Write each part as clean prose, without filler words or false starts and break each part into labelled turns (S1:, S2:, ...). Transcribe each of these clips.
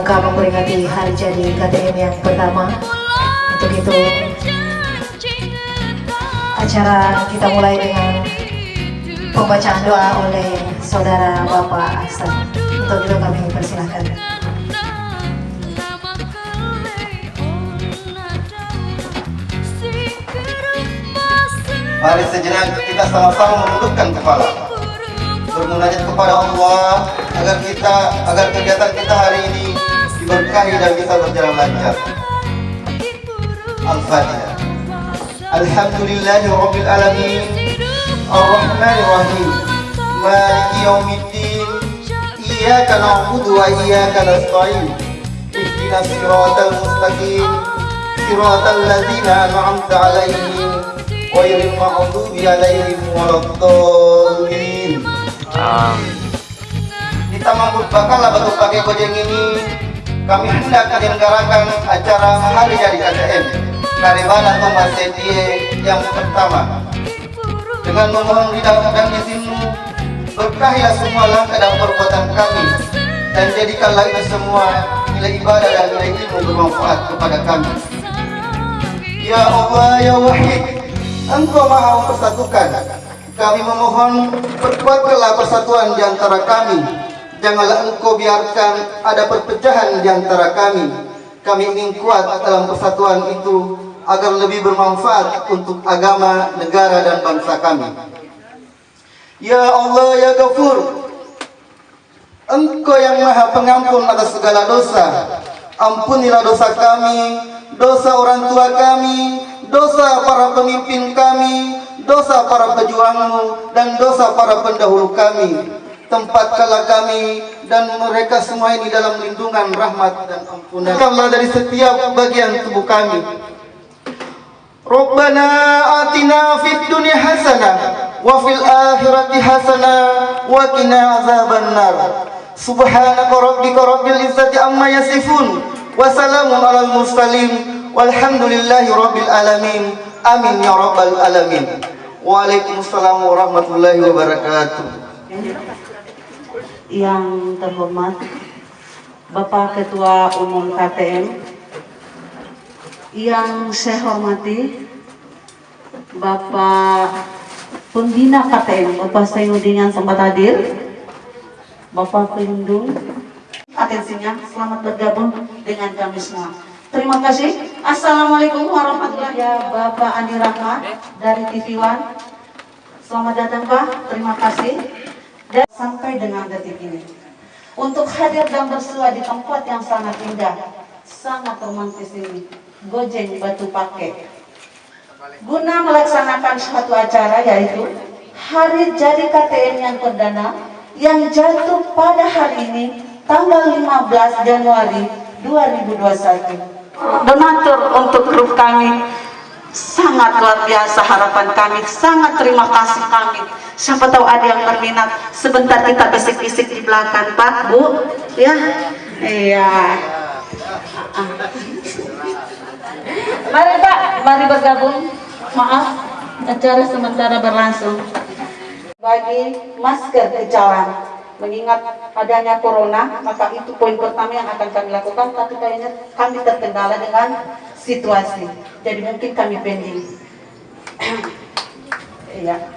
S1: rangka memperingati hari jadi KTM yang pertama. Untuk itu acara kita mulai dengan pembacaan doa oleh saudara Bapak Ahsan. Untuk itu kami persilahkan.
S2: Mari sejenak kita sama-sama menundukkan kepala, bermunajat kepada Allah agar kegiatan kita hari ini diberkahi dan bisa berjalan lancar. Al-Fatihah. Alhamdulillahirabbil alamin, Ar-Rahmanir Rahim, Maliki yaumiddin, Iyyaka na'budu wa iyyaka nasta'in, Ihdinas siratal mustaqim, siratal ladzina an'amta 'alaihim ghairil maghdubi 'alaihim waladdallin. Di Taman Purbakala Batu Pakai Gojeng ini kami hendak menyelenggarakan acara hari jadi KTM Karibana Thomas Sedie yang pertama. Dengan memohon ridha dan izin-Mu, berkahilah semua langkah dan perbuatan kami, dan jadikanlah itu semua nilai ibadah dan nilai ilmu bermanfaat kepada kami. Ya Allah, Ya Wahid, Engkau Maha mempersatukan. Kami memohon, perkuatkanlah persatuan di antara kami. Janganlah Engkau biarkan ada perpecahan di antara kami. Kami ingin kuat dalam persatuan itu agar lebih bermanfaat untuk agama, negara, dan bangsa kami. Ya Allah, Ya Ghafur, Engkau yang Maha Pengampun atas segala dosa. Ampunilah dosa kami, dosa orang tua kami, dosa para pemimpin kami, dosa para pejuang-Mu, dan dosa para pendahulu kami. Tempatkanlah kami dan mereka semua ini dalam lindungan, rahmat, dan ampunan Allah dari setiap bagian tubuh kami. Rabbana atina fid dunya hasanah wa fil akhirati hasanah wa qina azabannar. Subhanaka rabbika rabbil izzati amma yasifun wa salamun alal mursalin walhamdulillahi rabbil alamin. Amin ya rabbal alamin. Waalaikumsalam warahmatullahi wabarakatuh.
S3: Yang terhormat Bapak Ketua Umum KTM, yang saya hormati Bapak Pembina KTM, Bapak Zainuddin yang sempat hadir, Bapak Pelindung, atensinya, selamat bergabung dengan kami semua. Terima kasih. Assalamualaikum warahmatullahi wabarakatuh. Bapak Andi Rahmat dari TV One, selamat datang Pak, terima kasih. Dan sampai dengan detik ini, untuk hadir dan bersua di tempat yang sangat indah, sangat romantis ini, Gojeng Batu Pakai, guna melaksanakan suatu acara yaitu Hari Jadi KTM yang perdana yang jatuh pada hari ini tanggal 15 Januari 2021. Donatur untuk grup kami sangat luar biasa, harapan kami sangat terima kasih kami. Siapa tahu ada yang berminat, sebentar kita bisik-bisik di belakang Pak, Bu, ya, iya. Mari Pak, mari bergabung. Maaf, acara sementara berlangsung. Bagi masker kejalan, mengingat adanya corona, maka itu poin pertama yang akan kami lakukan. Tapi kayaknya kami terkendala dengan situasi, jadi mungkin kami pending. Iya.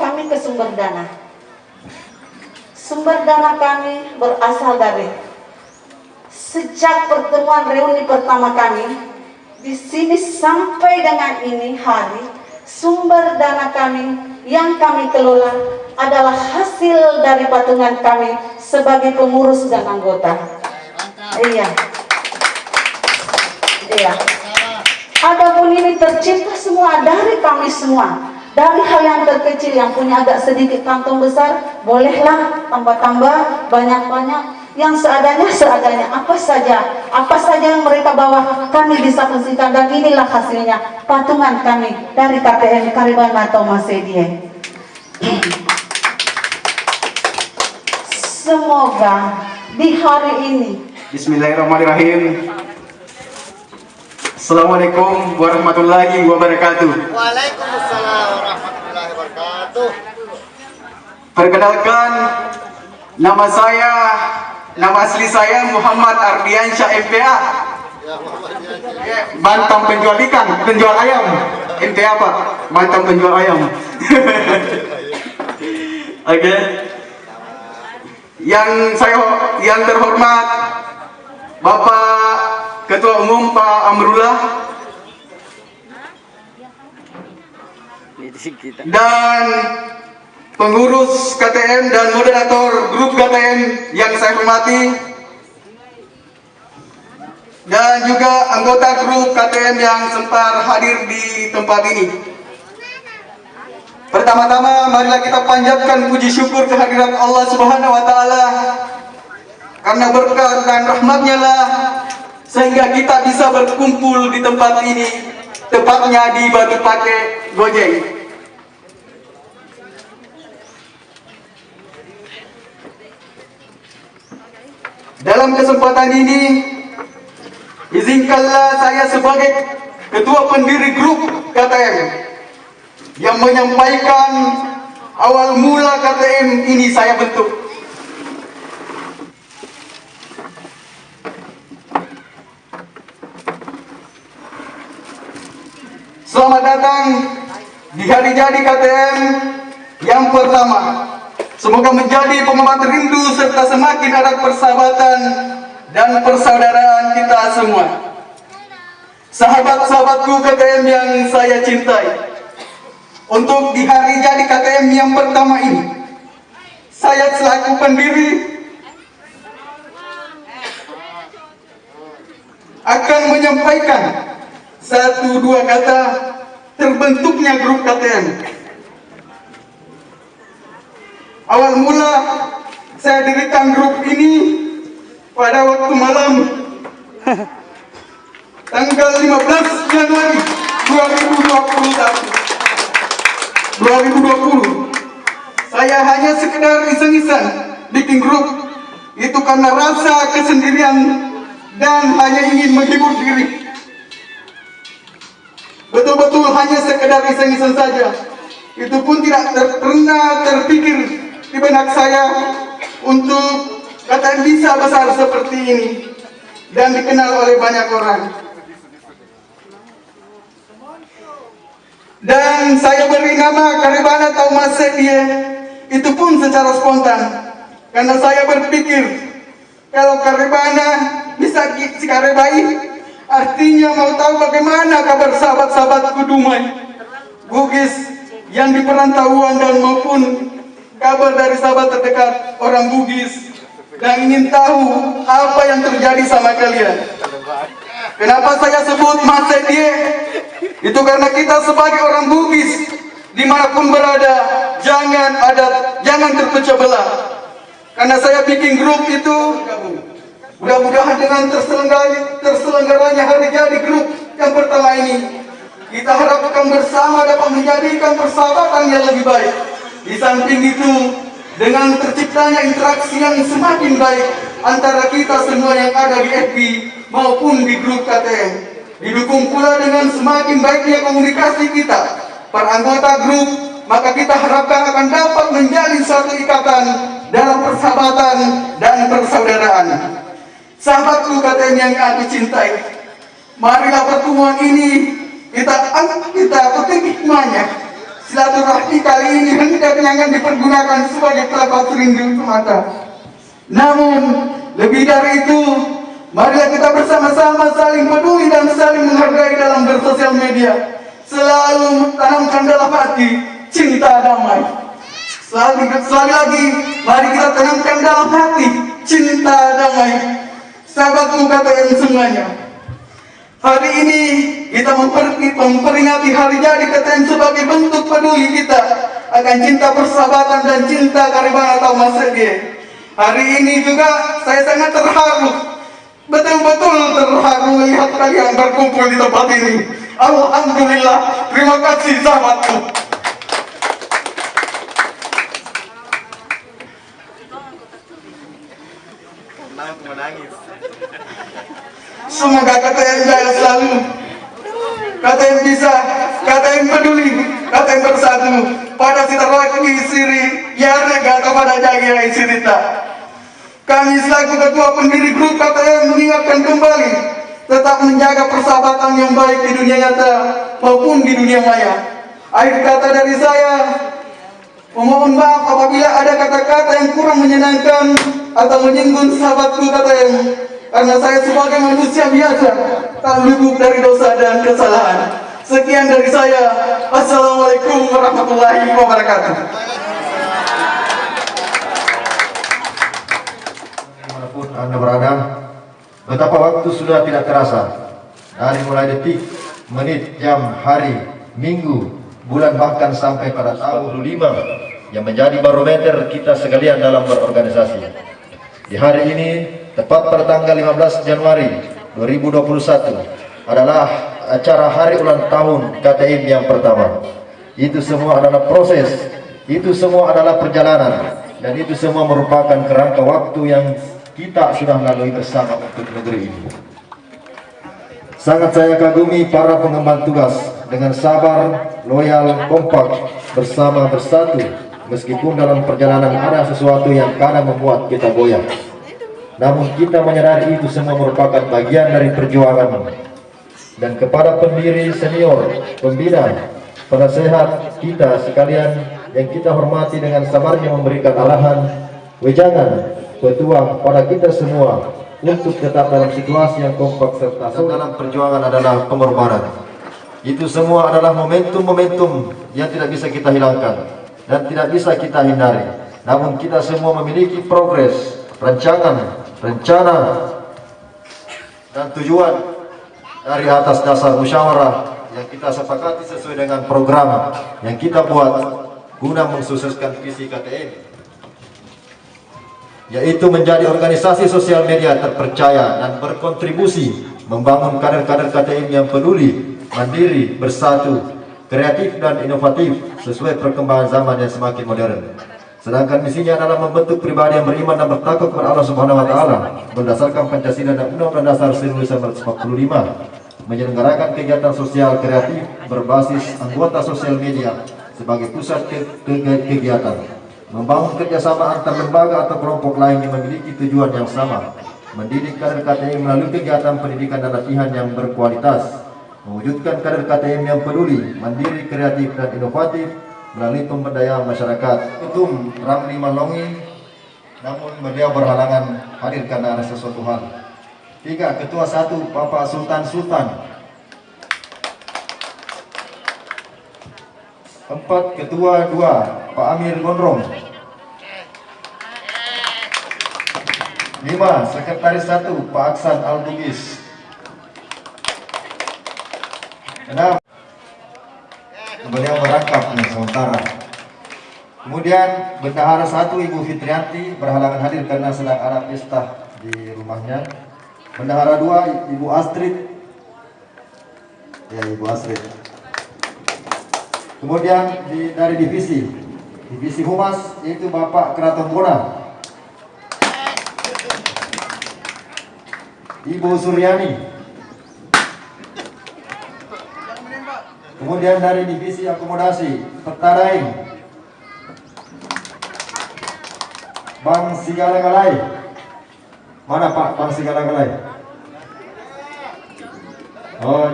S3: Kami ke sumber dana. Sumber dana kami berasal dari sejak pertemuan reuni pertama kami di sini sampai dengan ini hari, sumber dana kami yang kami kelola adalah hasil dari patungan kami sebagai pengurus dan anggota. Iya. Iya. Adapun ini tercipta semua dari kami semua. Dari hal yang terkecil yang punya agak sedikit kantong besar, bolehlah tambah-tambah, banyak-banyak, yang seadanya, apa saja yang mereka bawa, kami bisa fungsikan, dan inilah hasilnya, patungan kami dari KTM Karibana Thomas Sedie. Semoga di hari ini,
S4: Bismillahirrahmanirrahim. Assalamualaikum warahmatullahi wabarakatuh.
S2: Waalaikumsalam warahmatullahi wabarakatuh.
S4: Perkenalkan, Nama asli saya Muhammad Ardiansyah MPA. Mantan penjual ikan, penjual ayam. MPA Pak, mantan penjual ayam. Oke. Yang terhormat Bapak Ketua Umum Pak Amrullah dan pengurus KTM dan moderator grup KTM yang saya hormati, dan juga anggota grup KTM yang sempat hadir di tempat ini. Pertama-tama marilah kita panjatkan puji syukur kehadirat Allah Subhanahu wa taala, karena berkat dan rahmat-Nya lah sehingga kita bisa berkumpul di tempat ini, tepatnya di Batu Pake Gojeng. Dalam kesempatan ini, izinkanlah saya sebagai ketua pendiri grup KTM yang menyampaikan awal mula KTM ini saya bentuk. Selamat datang di hari jadi KTM yang pertama. Semoga menjadi penguat rindu serta semakin erat persahabatan dan persaudaraan kita semua. Sahabat-sahabatku KTM yang saya cintai, untuk di hari jadi KTM yang pertama ini, saya selaku pendiri akan menyampaikan 1-2 kata terbentuknya grup KTM. Awal mula saya dirikan grup ini pada waktu malam tanggal 15 Januari 2020. Saya hanya sekedar iseng-iseng bikin grup itu karena rasa kesendirian dan hanya ingin menghibur diri. Betul-betul hanya sekedar iseng-iseng saja. Itu pun tidak pernah terpikir di benak saya untuk KTM bisa besar seperti ini dan dikenal oleh banyak orang. Dan saya beri nama Karebana Taumas Setie itu pun secara spontan, karena saya berpikir kalau Karebana bisa dikarebai, artinya mau tahu bagaimana kabar sahabat-sahabatku Dumai, Bugis yang di perantauan dan maupun kabar dari sahabat terdekat orang Bugis dan ingin tahu apa yang terjadi sama kalian. Kenapa saya sebut Mas Setie? Itu karena kita sebagai orang Bugis dimanapun berada, jangan terpecah belah. Karena saya bikin grup itu, mudah-mudahan dengan terselenggaranya hari jadi grup yang pertama ini, kita harapkan bersama dapat menjadikan persahabatan yang lebih baik. Di samping itu, dengan terciptanya interaksi yang semakin baik antara kita semua yang ada di FB maupun di grup KTM, didukung pula dengan semakin baiknya komunikasi kita para anggota grup, maka kita harapkan akan dapat menjalin suatu ikatan dalam persahabatan dan persaudaraan. Sahabatku KTM yang aku cintai, marilah pertemuan ini kita petik hikmahnya. Silaturahmi kali ini hendaknya jangan dipergunakan sebagai pelepas rindu semata. Namun lebih dari itu, marilah kita bersama-sama saling peduli dan saling menghargai dalam bersosial media. Selalu tanamkan dalam hati cinta damai. Sekali lagi, mari kita tanamkan dalam hati cinta damai. Sahabatku KTM semuanya, hari ini kita memperingati hari jadi KTM sebagai bentuk peduli kita akan cinta persahabatan dan cinta Karebana Taumas Setie. Hari ini juga saya sangat terharu, betul-betul terharu melihat kalian berkumpul di tempat ini. Alhamdulillah, terima kasih sahabatku. Semoga KTM jaya selalu, KTM bisa, KTM peduli, KTM bersatu pada sitar laki siri, ya rega kepada jaga sirita. Kami selaku ketua pendiri grup KTM mengingatkan kembali tetap menjaga persahabatan yang baik di dunia nyata maupun di dunia maya. Akhir kata dari saya, memohon maaf apabila ada kata-kata yang kurang menyenangkan atau menyinggung sahabatku KTM, karena saya sebagai manusia biasa tak luput dari dosa dan kesalahan. Sekian dari saya. Assalamualaikum warahmatullahi wabarakatuh.
S5: Dimanapun Anda berada, betapa waktu sudah tidak terasa. Dari mulai detik, menit, jam, hari, minggu, bulan, bahkan sampai pada tahun 25 yang menjadi barometer kita sekalian dalam berorganisasi. Di hari ini, tepat pada tanggal 15 Januari 2021 adalah acara hari ulang tahun KTM yang pertama. Itu semua adalah proses, itu semua adalah perjalanan, dan itu semua merupakan kerangka waktu yang kita sudah lalui bersama untuk negeri ini. Sangat saya kagumi para pengemban tugas dengan sabar, loyal, kompak, bersama bersatu, meskipun dalam perjalanan ada sesuatu yang kadang membuat kita goyah. Namun kita menyadari itu semua merupakan bagian dari perjuangan. Dan kepada pendiri senior, pembina, penasehat kita sekalian yang kita hormati dengan sabarnya memberikan arahan, wejangan, petuah pada kita semua untuk tetap dalam situasi yang kompak serta dalam perjuangan adalah pengorbanan. Itu semua adalah momentum-momentum yang tidak bisa kita hilangkan dan tidak bisa kita hindari. Namun kita semua memiliki progres, rancangan, rencana, dan tujuan dari atas dasar musyawarah yang kita sepakati sesuai dengan program yang kita buat guna mensukseskan visi KTM, yaitu menjadi organisasi sosial media terpercaya dan berkontribusi membangun kader-kader KTM yang peduli, mandiri, bersatu, kreatif dan inovatif sesuai perkembangan zaman yang semakin modern. Sedangkan misinya adalah membentuk pribadi yang beriman dan bertakwa kepada Allah Subhanahu wa taala berdasarkan Pancasila dan Undang-Undang Dasar 1945, menyelenggarakan kegiatan sosial kreatif berbasis anggota sosial media sebagai pusat kegiatan, membangun kerjasama antar lembaga atau kelompok lain yang memiliki tujuan yang sama, mendidik kader KTM melalui kegiatan pendidikan dan latihan yang berkualitas, mewujudkan kader KTM yang peduli, mandiri, kreatif dan inovatif melalui pemberdayaan masyarakat. Ketum Ramli Malongi, namun beliau berhalangan hadir karena ada sesuatu hal. 3. Ketua 1 Bapak Sultan Sultan. 4. Ketua 2 Pak Amir Gondrong. 5. Sekretaris 1 Pak Aksan Al-Bugis. 6. Beliau merangkap sementara. Kemudian Bendahara 1 Ibu Fitrianti berhalangan hadir karena sedang ada pesta di rumahnya. Bendahara 2 Ibu Astrid. Ya, Ibu Astrid. Kemudian dari divisi Humas yaitu Bapak Keraton Bona, Ibu Suryani. Kemudian dari divisi akomodasi Petadaing, Bang Sigala-Galai. Mana Pak Bang Sigala-Galai? Oh.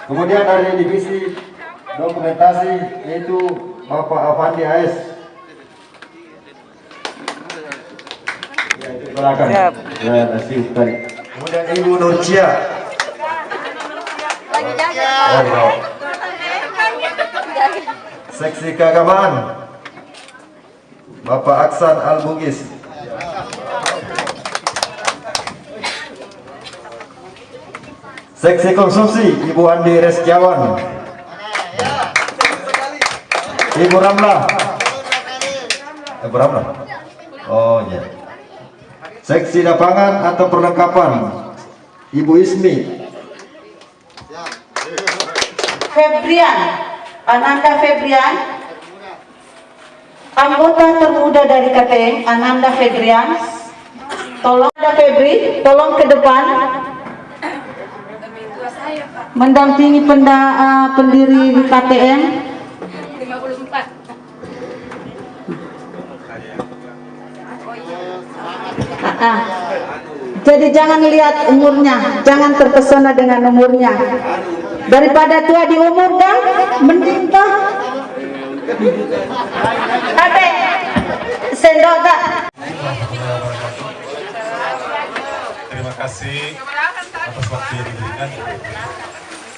S5: Kemudian dari divisi dokumentasi yaitu Bapak Avandi AS. Ya, itu belakang. Siap. Ya, nasib tadi. Kemudian Ibu Nurcia. Oh, Seksi Keagamaan Bapak Aksan Al-Bugis. Seksi Konsumsi Ibu Andi Reskiawan. Ibu Ramlah. Ibu Ramlah. Oh ya. Seksi Lapangan atau Perlengkapan Ibu Ismi.
S3: Febrian, Ananda Febrian, anggota termuda dari KTM, Ananda Febrian. Tolong ada Febri, tolong ke depan mendampingi pendiri KTM.
S6: 54.
S3: Jadi jangan lihat umurnya, jangan terpesona dengan umurnya. Daripada tua di umur kan, mending kah? Ade, sendok tak?
S6: Terima kasih atas waktu yang diberikan.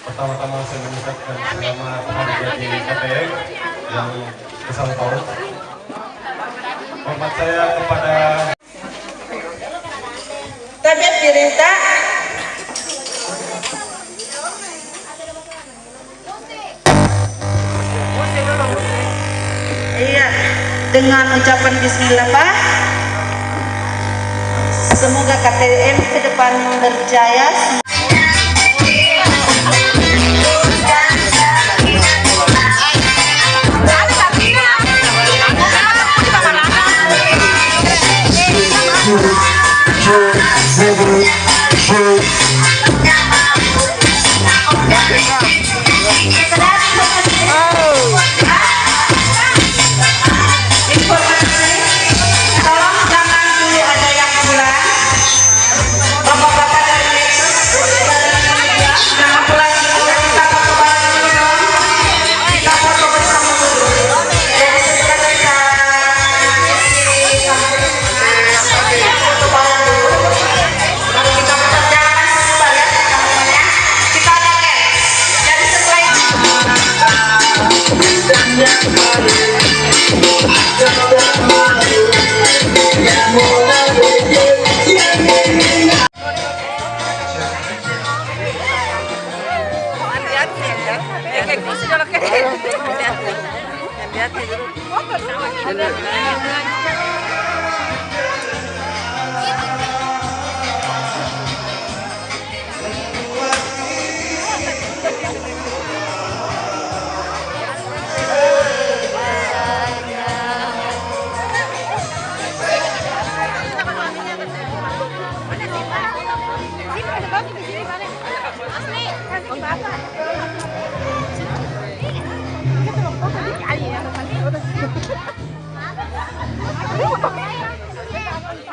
S6: Pertama-tama saya mengucapkan selamat hari jadi KTM yang ke-1 tahun. Hormat saya kepada
S3: Tapi cerita iya, dengan ucapan bismillah Pak. Semoga KTM ke depan berjaya.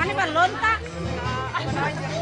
S7: Ano ba, lonta?